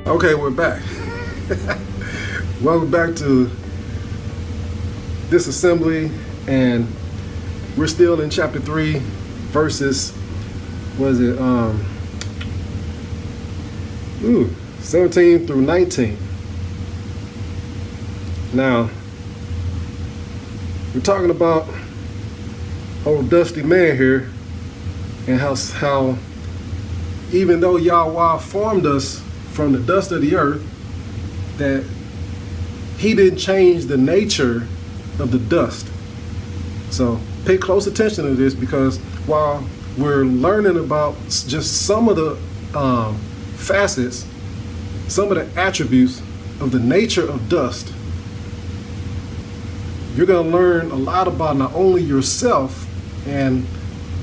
Okay, we're back. Welcome back to this assembly, and we're still in chapter 3, verses, what is it, 17 through 19. Now, we're talking about old Dusty Man here, and how even though Yahweh formed us from the dust of the earth, that he didn't change the nature of the dust. So pay close attention to this, because while we're learning about just some of the facets, some of the attributes of the nature of dust, you're going to learn a lot about not only yourself and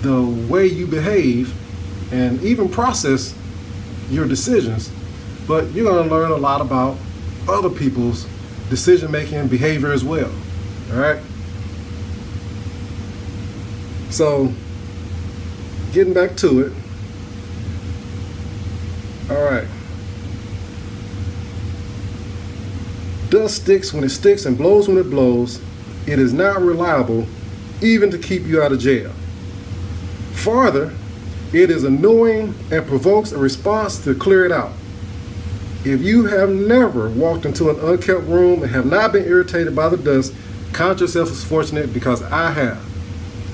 the way you behave and even process your decisions, but you're going to learn a lot about other people's decision-making and behavior as well. All right? So, getting back to it. All right. Dust sticks when it sticks and blows when it blows. It is not reliable, even to keep you out of jail. Farther, it is annoying and provokes a response to clear it out. If you have never walked into an unkept room and have not been irritated by the dust, count yourself as fortunate, because I have.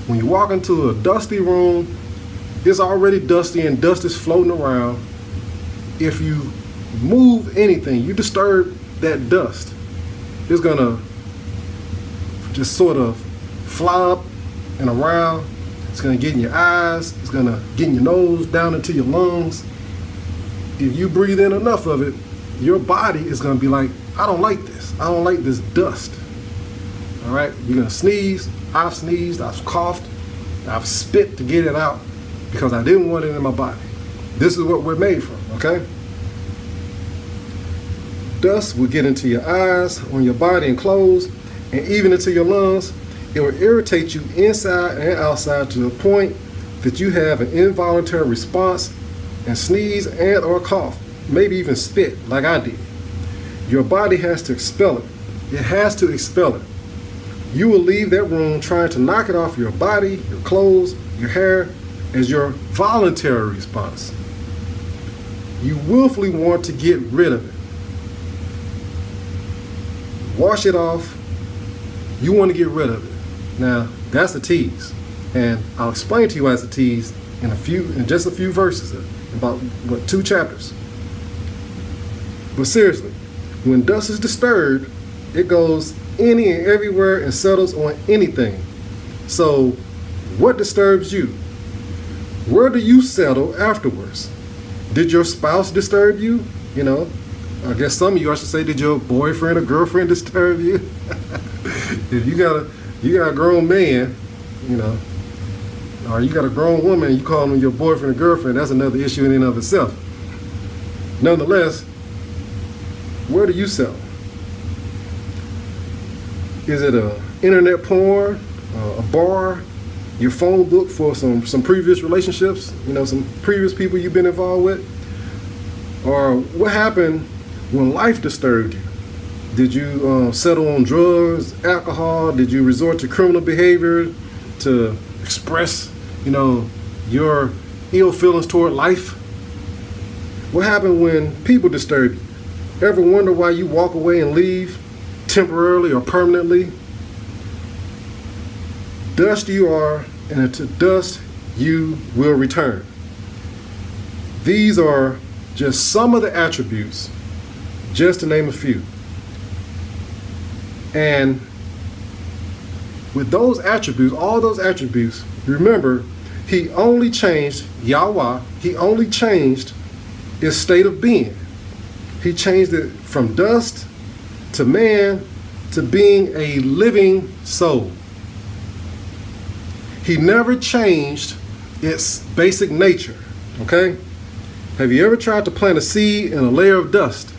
When you walk into a dusty room, it's already dusty and dust is floating around. If you move anything, you disturb that dust, it's gonna just sort of fly up and around. It's gonna get in your eyes, it's gonna get in your nose, down into your lungs. If you breathe in enough of it, your body is going to be like, I don't like this. I don't like this dust. All right? You're going to sneeze. I've sneezed. I've coughed. I've spit to get it out because I didn't want it in my body. This is what we're made from, okay? Dust will get into your eyes, on your body and clothes, and even into your lungs. It will irritate you inside and outside to the point that you have an involuntary response and sneeze and or cough, maybe even spit like I did. Your body has to expel it. It has to expel it. You will leave that room trying to knock it off your body, your clothes, your hair as your voluntary response. You willfully want to get rid of it. Wash it off. You want to get rid of it. Now, that's a tease. And I'll explain to you as a tease in just a few verses, about 2 chapters. But seriously, when dust is disturbed, it goes any and everywhere and settles on anything. So what disturbs you? Where do you settle afterwards? Did your spouse disturb you? You know, I guess some of you, I should say, did your boyfriend or girlfriend disturb you? If you got a grown man, you know, or you got a grown woman and you call them your boyfriend or girlfriend, that's another issue in and of itself. Nonetheless, where do you sell? Is it a internet porn, a bar, your phone book for some previous relationships, you know, some previous people you've been involved with? Or what happened when life disturbed you? Did you settle on drugs, alcohol? Did you resort to criminal behavior to express, you know, your ill feelings toward life? What happened when people disturb you? Ever wonder why you walk away and leave temporarily or permanently? Dust you are, and to dust you will return. These are just some of the attributes, just to name a few. And with those attributes, all those attributes, remember, he only changed, Yahweh, he only changed its state of being. He changed it from dust to man to being a living soul. He never changed its basic nature, okay? Have you ever tried to plant a seed in a layer of dust?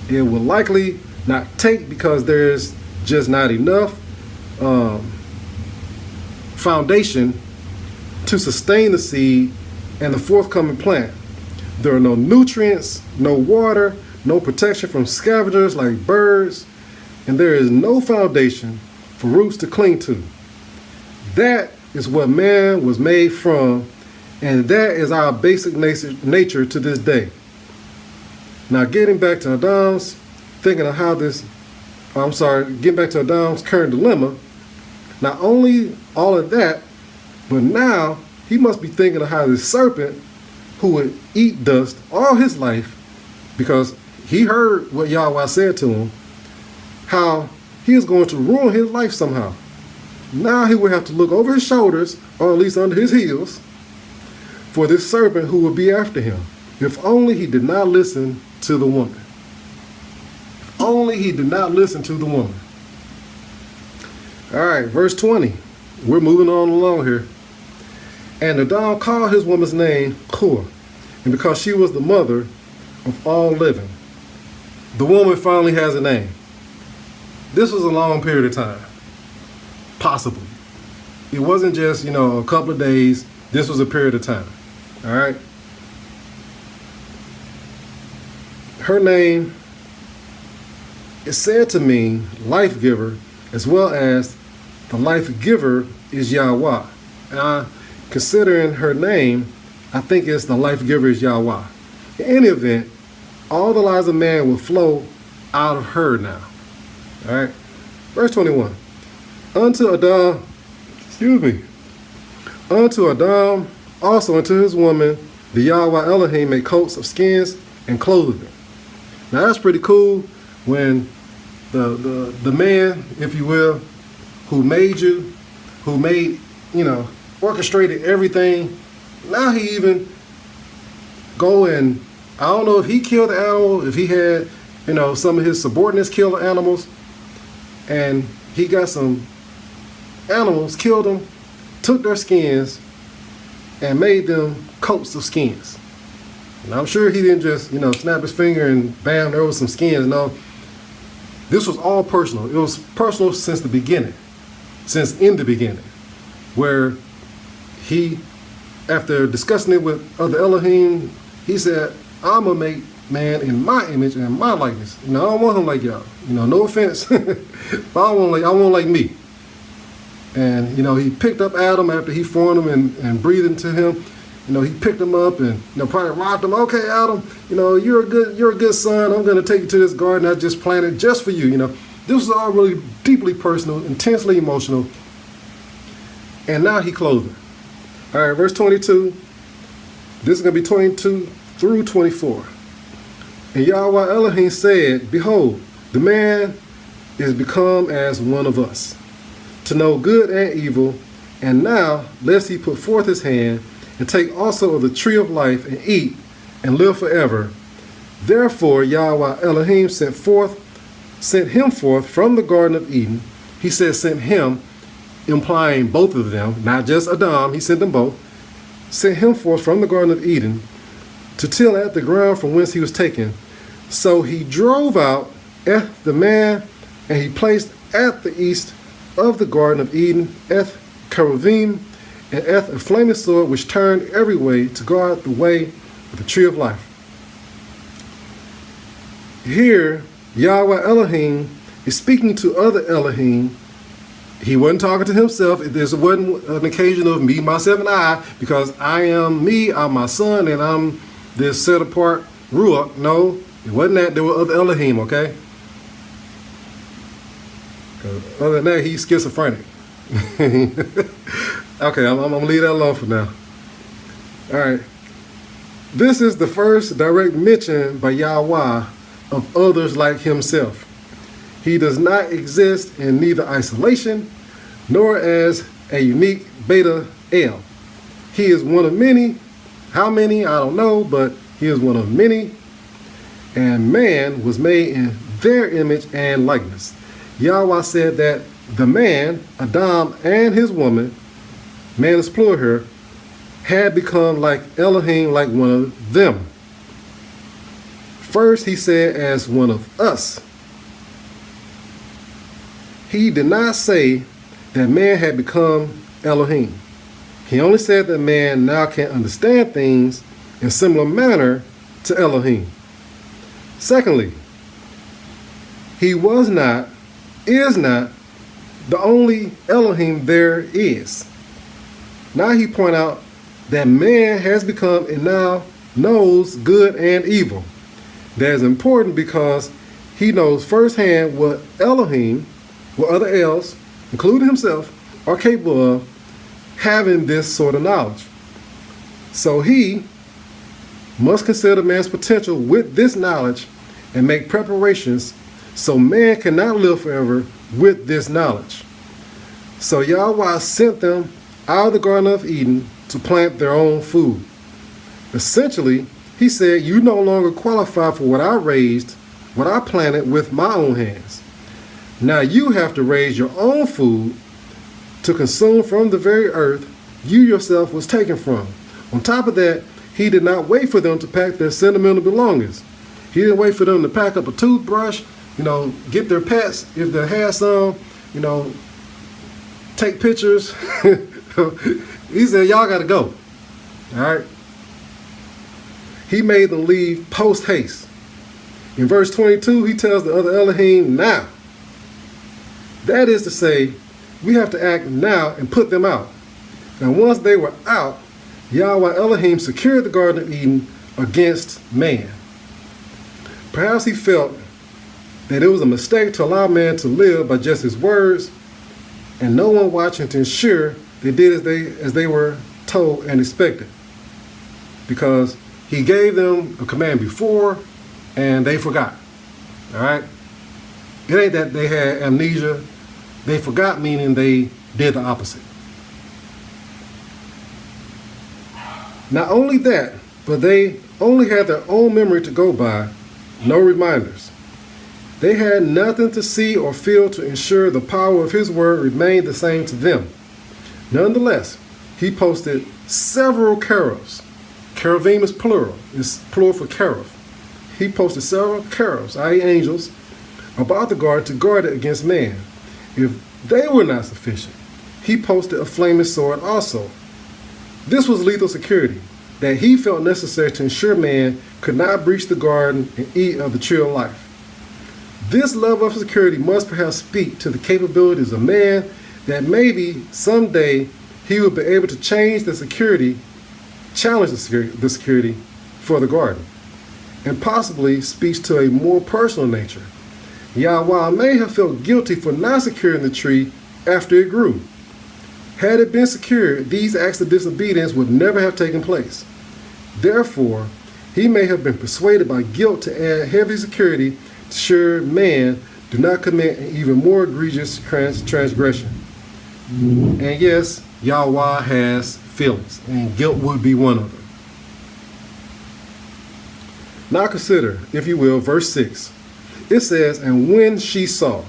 It will likely not take, because there's just not enough foundation to sustain the seed and the forthcoming plant. There are no nutrients, no water, no protection from scavengers like birds, and there is no foundation for roots to cling to. That is what man was made from, and that is our basic nature to this day. Now, getting back to Adam's current dilemma, not only all of that, but now he must be thinking of how this serpent, who would eat dust all his life, because he heard what Yahweh said to him, how he is going to ruin his life somehow. Now he would have to look over his shoulders, or at least under his heels, for this serpent who would be after him. If only he did not listen to the woman. If only he did not listen to the woman. All right, verse 20. We're moving on along here. And Adam called his woman's name Kur, and because she was the mother of all living. The woman finally has a name. This was a long period of time. Possibly. It wasn't just, a couple of days. This was a period of time. All right. Her name is said to mean life giver, as well as the life giver is Yahweh. And considering her name, I think it's the life giver is Yahweh. In any event, all the lives of man will flow out of her now. All right. Verse 21. Unto Adam, also unto his woman, the Yahweh Elohim made coats of skins and clothed them. Now that's pretty cool when the man, if you will, who made you, orchestrated everything, now he even go and, I don't know if he killed the animal, if he had, some of his subordinates kill the animals, and he got some animals, killed them, took their skins, and made them coats of skins. And I'm sure he didn't just, snap his finger and bam, there was some skins. No, this was all personal. It was personal since in the beginning, where he, after discussing it with other Elohim, he said, I'm going to make man in my image and my likeness. I don't want him like y'all. No offense, but I want like me. And, he picked up Adam after he formed him and breathed into him. He picked him up and, probably rocked him. Okay, Adam, you're a good son. I'm going to take you to this garden I just planted just for you. This was all really deeply personal, intensely emotional. And now he clothed her. All right, verse 22. This is going to be 22 through 24. And Yahweh Elohim said, Behold, the man is become as one of us, to know good and evil. And now, lest he put forth his hand, and take also of the tree of life, and eat, and live forever. Therefore Yahweh Elohim sent him forth from the Garden of Eden. He said sent him, implying both of them, not just Adam, he sent them both. Sent him forth from the Garden of Eden to till at the ground from whence he was taken. So he drove out the man, and he placed at the east of the Garden of Eden cherubim, and a flaming sword which turned every way to guard the way of the tree of life. Here, Yahweh Elohim is speaking to other Elohim. He wasn't talking to himself. This wasn't an occasion of me, myself, and I, because I am me, I'm my son, and I'm this set apart Ruach. No, it wasn't that. There were other Elohim, okay? Other than that, he's schizophrenic. Okay, I'm going to leave that alone for now. All right. This is the first direct mention by Yahweh of others like himself. He does not exist in neither isolation nor as a unique beta El. He is one of many. How many? I don't know, but he is one of many. And man was made in their image and likeness. Yahweh said that the man, Adam, and his woman, man is plural here, had become like Elohim, like one of them. First, he said, as one of us. He did not say that man had become Elohim. He only said that man now can understand things in similar manner to Elohim. Secondly, he was not, is not, the only Elohim there is. Now he point out that man has become and now knows good and evil. That is important because he knows firsthand what Elohim, what other elves, including himself, are capable of having this sort of knowledge. So he must consider man's potential with this knowledge and make preparations so man cannot live forever with this knowledge. So Yahweh sent them out of the Garden of Eden to plant their own food. Essentially, he said, you no longer qualify for what I raised, what I planted with my own hands. Now you have to raise your own food to consume from the very earth you yourself was taken from. On top of that, he did not wait for them to pack their sentimental belongings. He didn't wait for them to pack up a toothbrush, get their pets if they had some, take pictures. He said, y'all got to go. All right. He made them leave post haste. In verse 22, he tells the other Elohim now. That is to say, we have to act now and put them out. And once they were out, Yahweh Elohim secured the Garden of Eden against man. Perhaps he felt that it was a mistake to allow man to live by just his words and no one watching to ensure they did as they were told and expected. Because he gave them a command before and they forgot. All right? It ain't that they had amnesia. They forgot, meaning they did the opposite. Not only that, but they only had their own memory to go by, no reminders. They had nothing to see or feel to ensure the power of his word remained the same to them. Nonetheless, he posted several cherubs. Cherubim is plural. It's plural for cherub. He posted several cherubs, i.e. angels, about the garden to guard it against man. If they were not sufficient, he posted a flaming sword also. This was lethal security that he felt necessary to ensure man could not breach the garden and eat of the tree of life. This level of security must perhaps speak to the capabilities of man, that maybe someday he will be able to challenge the security for the garden, and possibly speaks to a more personal nature. Yahweh may have felt guilty for not securing the tree after it grew. Had it been secured, these acts of disobedience would never have taken place. Therefore, he may have been persuaded by guilt to add heavy security to ensure man do not commit an even more egregious transgression. And yes, Yahweh has feelings, and guilt would be one of them. Now consider, if you will, verse 6. It says, and when she saw,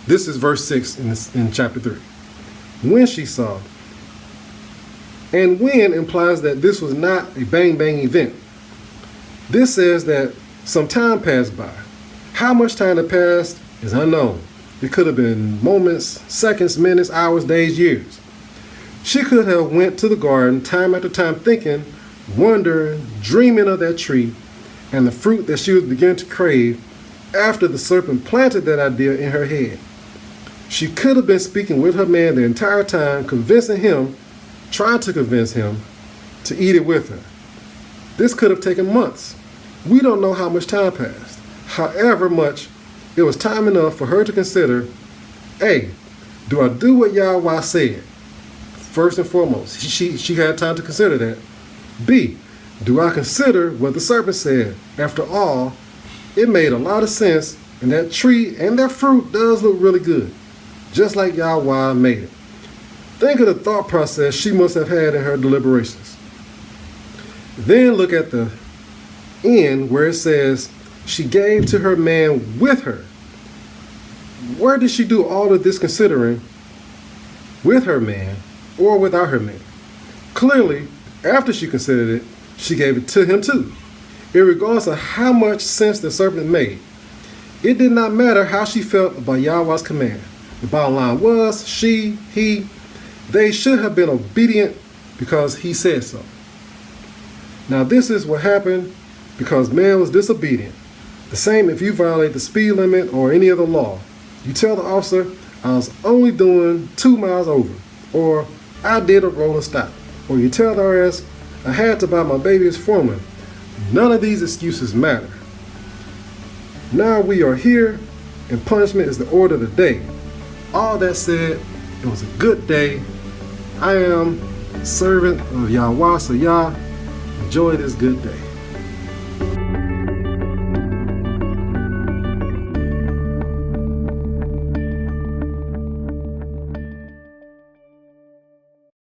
this is verse 6 in chapter 3. When she saw, and when implies that this was not a bang-bang event. This says that some time passed by. How much time had passed is unknown. It could have been moments, seconds, minutes, hours, days, years. She could have went to the garden time after time thinking, wondering, dreaming of that tree and the fruit that she was beginning to crave after the serpent planted that idea in her head. She could have been speaking with her man the entire time, trying to convince him to eat it with her. This could have taken months. We don't know how much time passed. However much, it was time enough for her to consider, A, do I do what Yahweh said? First and foremost, she had time to consider that. B, do I consider what the serpent said? After all, it made a lot of sense, and that tree and that fruit does look really good, just like Yahweh made it. Think of the thought process she must have had in her deliberations. Then look at the end where it says, she gave to her man with her. Where did she do all of this considering? With her man or without her man? Clearly, after she considered it, she gave it to him too, irregardless of how much sense the serpent made. It did not matter how she felt about Yahweh's command. The bottom line was, they should have been obedient because he said so. Now this is what happened because man was disobedient. The same if you violate the speed limit or any other law. You tell the officer, I was only doing 2 miles over, or I did a rolling stop, or you tell the RS, I had to buy my baby's formula. None of these excuses matter. Now we are here, and punishment is the order of the day. All that said, it was a good day. I am servant of Yahweh, so Yah, enjoy this good day.